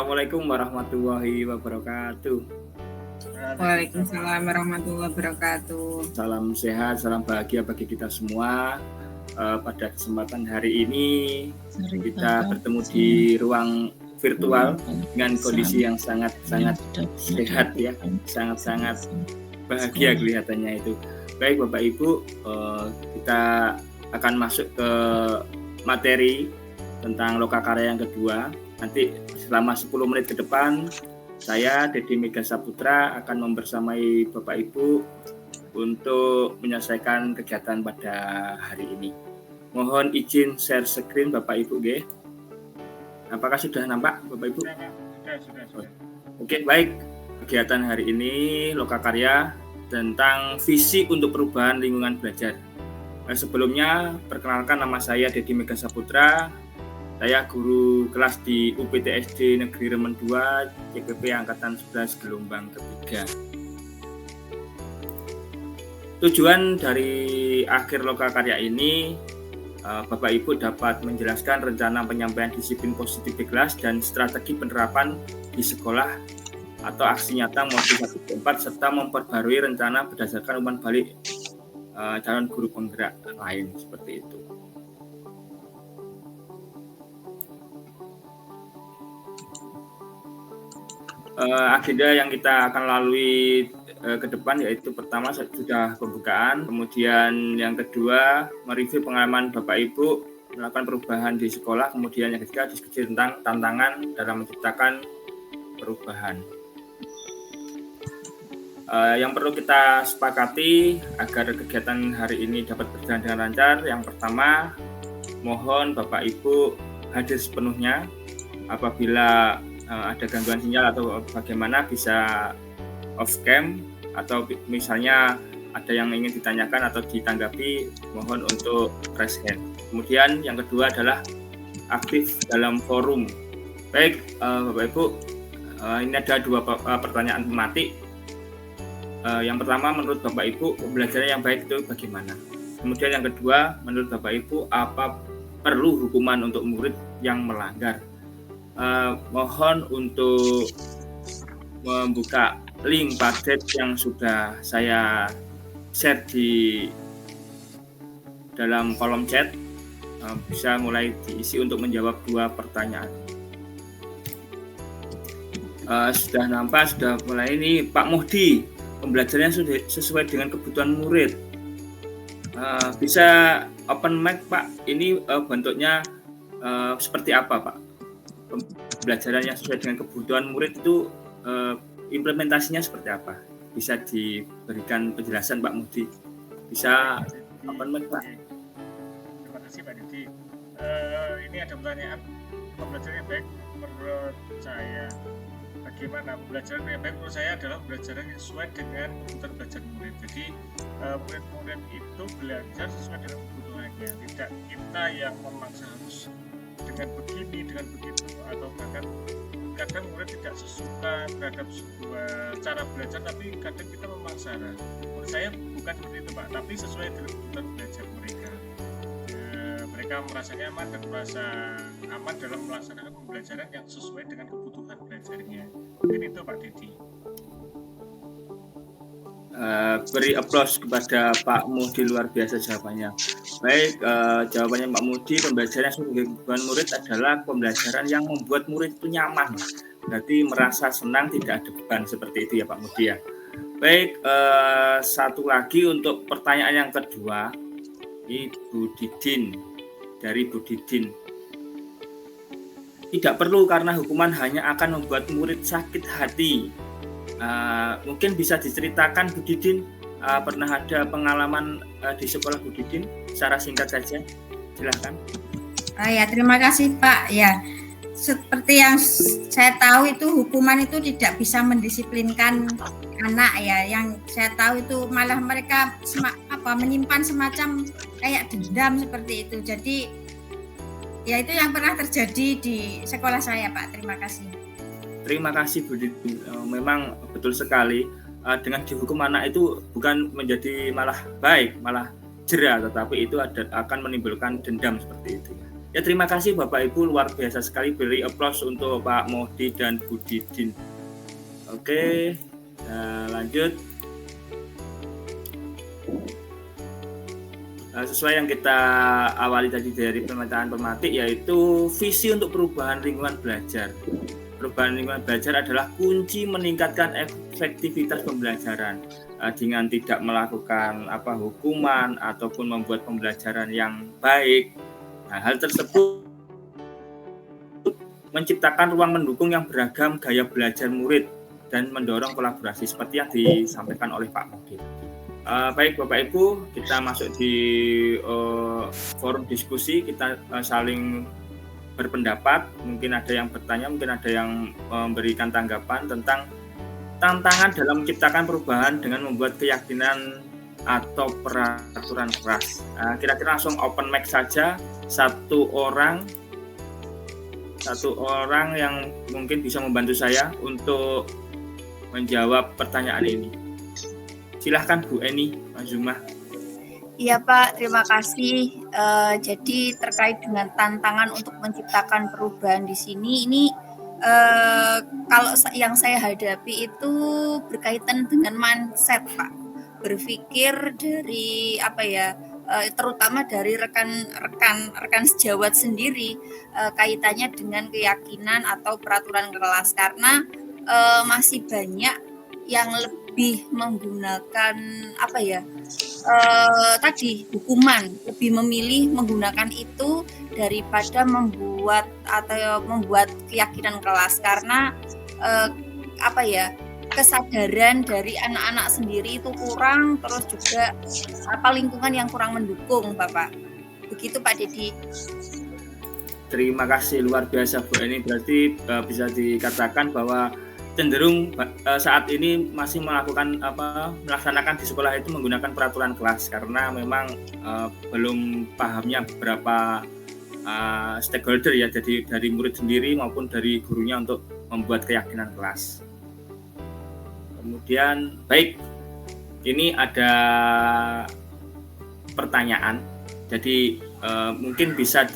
Assalamualaikum warahmatullahi wabarakatuh. Waalaikumsalam warahmatullahi wabarakatuh. Salam sehat, salam bahagia bagi kita semua. Pada kesempatan hari ini kita bertemu di ruang virtual dengan kondisi yang sangat sehat ya, sangat bahagia kelihatannya itu. Baik Bapak Ibu, kita akan masuk ke materi tentang lokakarya yang kedua. Nanti selama 10 menit ke depan, saya Dedi Mega Saputra akan membersamai Bapak Ibu untuk menyelesaikan kegiatan pada hari ini. Mohon izin share screen Bapak Ibu, G. Apakah sudah nampak Bapak Ibu? Sudah. Oke, baik. Kegiatan hari ini lokakarya tentang visi untuk perubahan lingkungan belajar. Sebelumnya, perkenalkan nama saya Dedi Mega Saputra. Saya guru kelas di UPTSD Negeri Remen 2, CPP Angkatan 11 gelombang ketiga. Tujuan dari akhir lokakarya ini, Bapak Ibu dapat menjelaskan rencana penyampaian disiplin positif di kelas dan strategi penerapan di sekolah atau aksi nyata modul 1.4 serta memperbarui rencana berdasarkan umpan balik calon guru penggerak lain seperti itu. Agenda yang kita akan lalui ke depan yaitu pertama sudah pembukaan, kemudian yang kedua mereview pengalaman Bapak Ibu melakukan perubahan di sekolah, kemudian yang ketiga diskusi tentang tantangan dalam menciptakan perubahan. Yang perlu kita sepakati agar kegiatan hari ini dapat berjalan dengan lancar, yang pertama mohon Bapak Ibu hadir sepenuhnya. Apabila ada gangguan sinyal atau bagaimana bisa off cam, atau misalnya ada yang ingin ditanyakan atau ditanggapi, mohon untuk raise hand. Kemudian yang kedua adalah aktif dalam forum. Baik Bapak Ibu, ini ada dua pertanyaan tematik. Yang pertama, menurut Bapak Ibu pembelajaran yang baik itu bagaimana? Kemudian yang kedua, menurut Bapak Ibu apa perlu hukuman untuk murid yang melanggar? Mohon untuk membuka link paket yang sudah saya share di dalam kolom chat, bisa mulai diisi untuk menjawab dua pertanyaan. Sudah nampak, sudah mulai ini Pak Muhdi, pembelajarannya sudah sesuai dengan kebutuhan murid. Bisa open mic Pak, ini bentuknya seperti apa Pak? Pembelajaran yang sesuai dengan kebutuhan murid itu implementasinya seperti apa? Bisa diberikan penjelasan Pak Muhdi? Bisa open mic Pak? Terima kasih Pak Dedi. Ini ada pertanyaan pembelajaran yang baik menurut saya. Bagaimana pembelajaran yang baik menurut saya adalah pembelajaran yang sesuai dengan kebutuhan belajar murid. Jadi murid-murid itu belajar sesuai dengan kebutuhannya. Tidak kita yang memaksa harus dengan begini, dengan begitu, atau bahkan kadang murid tidak sesuka terhadap sebuah cara belajar, tapi kadang kita memaksa. Menurut saya bukan seperti itu Pak, tapi sesuai dengan kebutuhan belajar mereka. Mereka merasa nyaman dan merasa aman dalam melaksanakan pembelajaran yang sesuai dengan kebutuhan belajarnya. Mungkin itu Pak Dedi. Beri aplaus kepada Pak Muhdi, luar biasa jawabannya. Baik, jawabannya Pak Muhdi, pembelajaran sebagai kebutuhan murid adalah pembelajaran yang membuat murid itu nyaman. Berarti merasa senang, tidak ada beban, seperti itu ya Pak Muhdi ya. Baik, satu lagi untuk pertanyaan yang kedua, Ibu Didin, dari Bu Didin. Tidak perlu karena hukuman hanya akan membuat murid sakit hati. Mungkin bisa diceritakan Bu Didin, pernah ada pengalaman di sekolah Bu Didin secara singkat saja, silahkan. Ya, terima kasih Pak. Ya, seperti yang saya tahu itu hukuman itu tidak bisa mendisiplinkan anak ya. Yang saya tahu itu malah mereka menyimpan semacam kayak dendam seperti itu. Jadi ya itu yang pernah terjadi di sekolah saya Pak. Terima kasih. Terima kasih Bu Didi. Memang betul sekali, dengan dihukum anak itu bukan menjadi malah baik, malah jera, tetapi itu akan menimbulkan dendam seperti itu. Ya, terima kasih Bapak Ibu, luar biasa sekali. Beri applause untuk Pak Mohdi dan Bu Didin. Oke, lanjut. Sesuai yang kita awali tadi dari pemetaan pemantik, yaitu visi untuk perubahan lingkungan belajar. Perubahan lingkungan belajar adalah kunci meningkatkan efektivitas pembelajaran dengan tidak melakukan hukuman ataupun membuat pembelajaran yang baik. Nah, hal tersebut menciptakan ruang mendukung yang beragam gaya belajar murid dan mendorong kolaborasi seperti yang disampaikan oleh Pak Mohdi. Baik Bapak Ibu, kita masuk di forum diskusi, kita saling berpendapat, mungkin ada yang bertanya, mungkin ada yang memberikan tanggapan tentang tantangan dalam menciptakan perubahan dengan membuat keyakinan atau peraturan kelas. Kira-kira langsung open mic saja, satu orang yang mungkin bisa membantu saya untuk menjawab pertanyaan ini. Silahkan Bu Eni, Pak Zuma. Iya Pak, terima kasih. Jadi terkait dengan tantangan untuk menciptakan perubahan di sini, ini kalau yang saya hadapi itu berkaitan dengan mindset Pak. Berpikir dari terutama dari rekan sejawat sendiri kaitannya dengan keyakinan atau peraturan kelas, karena masih banyak yang lebih menggunakan hukuman, lebih memilih menggunakan itu daripada membuat keyakinan kelas, karena kesadaran dari anak-anak sendiri itu kurang, terus juga lingkungan yang kurang mendukung, Bapak. Begitu Pak Dedi. Terima kasih, luar biasa Bu Eni. Berarti bisa dikatakan bahwa cenderung saat ini masih melaksanakan di sekolah itu menggunakan peraturan kelas, karena memang belum pahamnya beberapa stakeholder ya, jadi dari murid sendiri maupun dari gurunya untuk membuat keyakinan kelas. Kemudian baik, ini ada pertanyaan, jadi mungkin bisa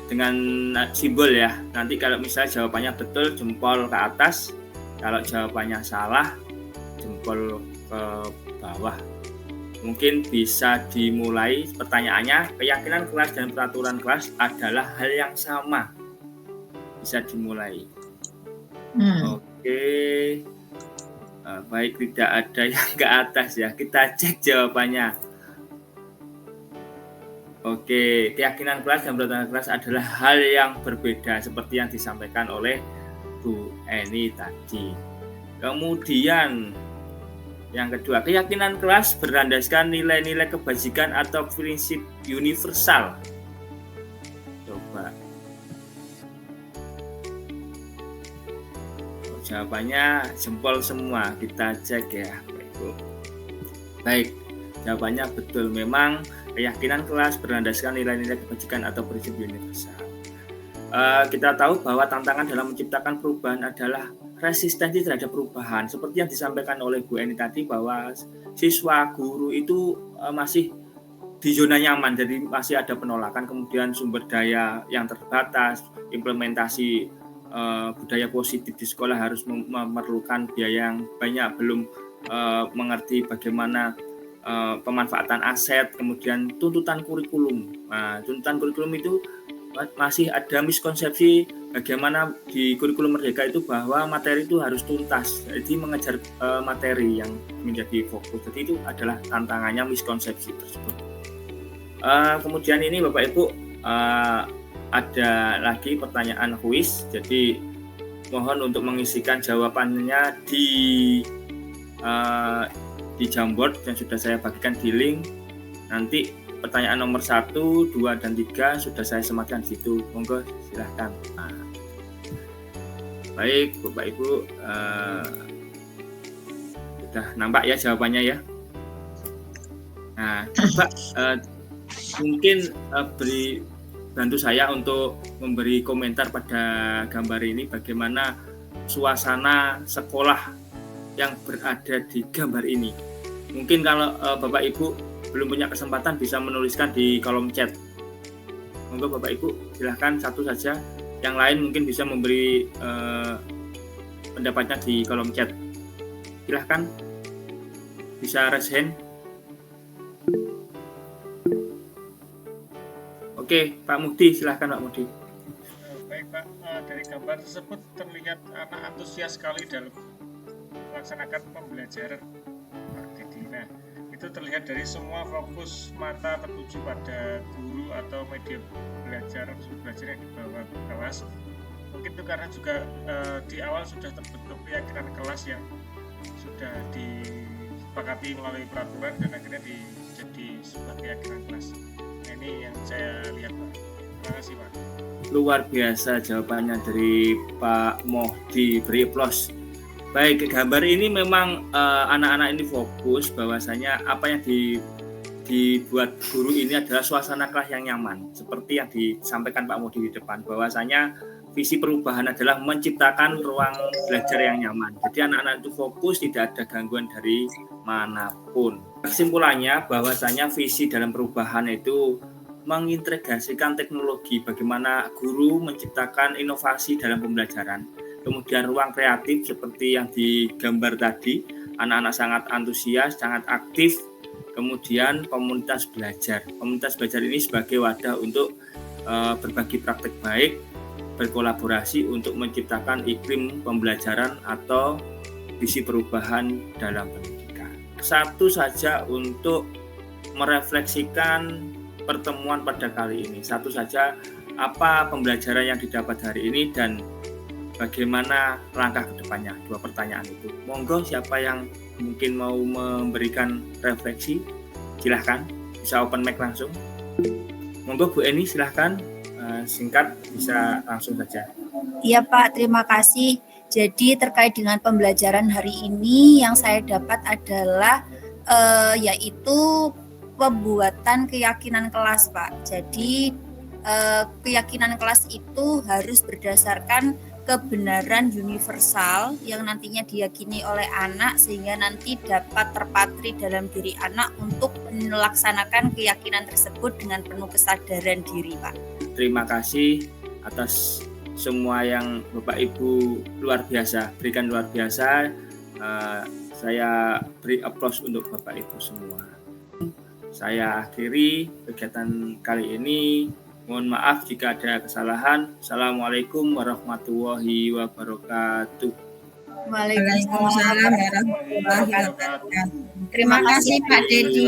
dengan simbol ya. Nanti kalau misalnya jawabannya betul, jempol ke atas. Kalau jawabannya salah, jempol ke bawah. Mungkin bisa dimulai pertanyaannya. Keyakinan kelas dan peraturan kelas adalah hal yang sama. Bisa dimulai. Oke. Baik, tidak ada yang ke atas ya. Kita cek jawabannya. Oke, keyakinan kelas dan peraturan kelas adalah hal yang berbeda seperti yang disampaikan oleh Bu Eni tadi. Kemudian yang kedua, keyakinan kelas berlandaskan nilai-nilai kebajikan atau prinsip universal. Coba. Jawabannya jempol semua, kita cek ya, Ibu. Baik, jawabannya betul, memang keyakinan kelas berlandaskan nilai-nilai kebajikan atau prinsip universal. Kita tahu bahwa tantangan dalam menciptakan perubahan adalah resistensi terhadap perubahan. Seperti yang disampaikan oleh Bu Eni tadi, bahwa siswa guru itu masih di zona nyaman, jadi masih ada penolakan, kemudian sumber daya yang terbatas, implementasi budaya positif di sekolah harus memerlukan biaya yang banyak, belum mengerti bagaimana pemanfaatan aset, kemudian tuntutan kurikulum. Nah, tuntutan kurikulum itu masih ada miskonsepsi bagaimana di kurikulum Merdeka itu bahwa materi itu harus tuntas, jadi mengejar materi yang menjadi fokus. Jadi itu adalah tantangannya, miskonsepsi tersebut. Kemudian ini Bapak Ibu, ada lagi pertanyaan kuis, jadi mohon untuk mengisikan jawabannya di Jamboard yang sudah saya bagikan di link. Nanti pertanyaan nomor 1, 2, dan 3 sudah saya sematkan di situ. Monggo silahkan. Baik Bapak Ibu, sudah nampak ya jawabannya ya. Nah, coba mungkin bantu saya untuk memberi komentar pada gambar ini, bagaimana suasana sekolah yang berada di gambar ini. Mungkin kalau Bapak Ibu belum punya kesempatan, bisa menuliskan di kolom chat Monggo Bapak Ibu, silahkan satu saja. Yang lain mungkin bisa memberi pendapatnya di kolom chat. Silahkan, bisa raise hand. Oke, Pak Mudi, silahkan Pak Mudi. Baik Pak, dari gambar tersebut terlihat anak antusias sekali dalam melaksanakan pembelajaran Pak Dedi. Nah, itu terlihat dari semua fokus mata tertuju pada guru atau media belajar yang dibawa ke kelas. Mungkin itu karena juga di awal sudah terbentuk keyakinan kelas yang sudah disepakati melalui peraturan dan akhirnya jadi sebuah keyakinan kelas. Nah, ini yang saya lihat Pak. Terima kasih Pak. Luar biasa jawabannya dari Pak Mohdi, beri aplaus. Baik, gambar ini memang anak-anak ini fokus bahwasanya apa yang dibuat guru ini adalah suasana kelas yang nyaman. Seperti yang disampaikan Pak Mohdi di depan, bahwasanya visi perubahan adalah menciptakan ruang belajar yang nyaman. Jadi anak-anak itu fokus, tidak ada gangguan dari manapun. Kesimpulannya bahwasanya visi dalam perubahan itu mengintegrasikan teknologi, bagaimana guru menciptakan inovasi dalam pembelajaran. Kemudian ruang kreatif seperti yang digambar tadi, anak-anak sangat antusias, sangat aktif. Kemudian komunitas belajar. Komunitas belajar ini sebagai wadah untuk berbagi praktek baik, berkolaborasi untuk menciptakan iklim pembelajaran atau visi perubahan dalam pendidikan. Satu saja untuk merefleksikan pertemuan pada kali ini. Satu saja, apa pembelajaran yang didapat hari ini dan bagaimana langkah ke depannya? 2 pertanyaan itu. Monggo siapa yang mungkin mau memberikan refleksi, silahkan, bisa open mic langsung. Monggo Bu Eni, silahkan, singkat, bisa langsung saja. Iya Pak, terima kasih. Jadi terkait dengan pembelajaran hari ini yang saya dapat adalah yaitu pembuatan keyakinan kelas Pak. Jadi keyakinan kelas itu harus berdasarkan kebenaran universal yang nantinya diyakini oleh anak sehingga nanti dapat terpatri dalam diri anak untuk melaksanakan keyakinan tersebut dengan penuh kesadaran diri Pak. Terima kasih atas semua yang Bapak Ibu luar biasa, berikan luar biasa. Saya beri aplaus untuk Bapak Ibu semua. Saya akhiri kegiatan kali ini. Mohon maaf jika ada kesalahan. Assalamualaikum warahmatullahi wabarakatuh. Waalaikumsalam warahmatullahi wabarakatuh. Terima kasih Pak Dedi.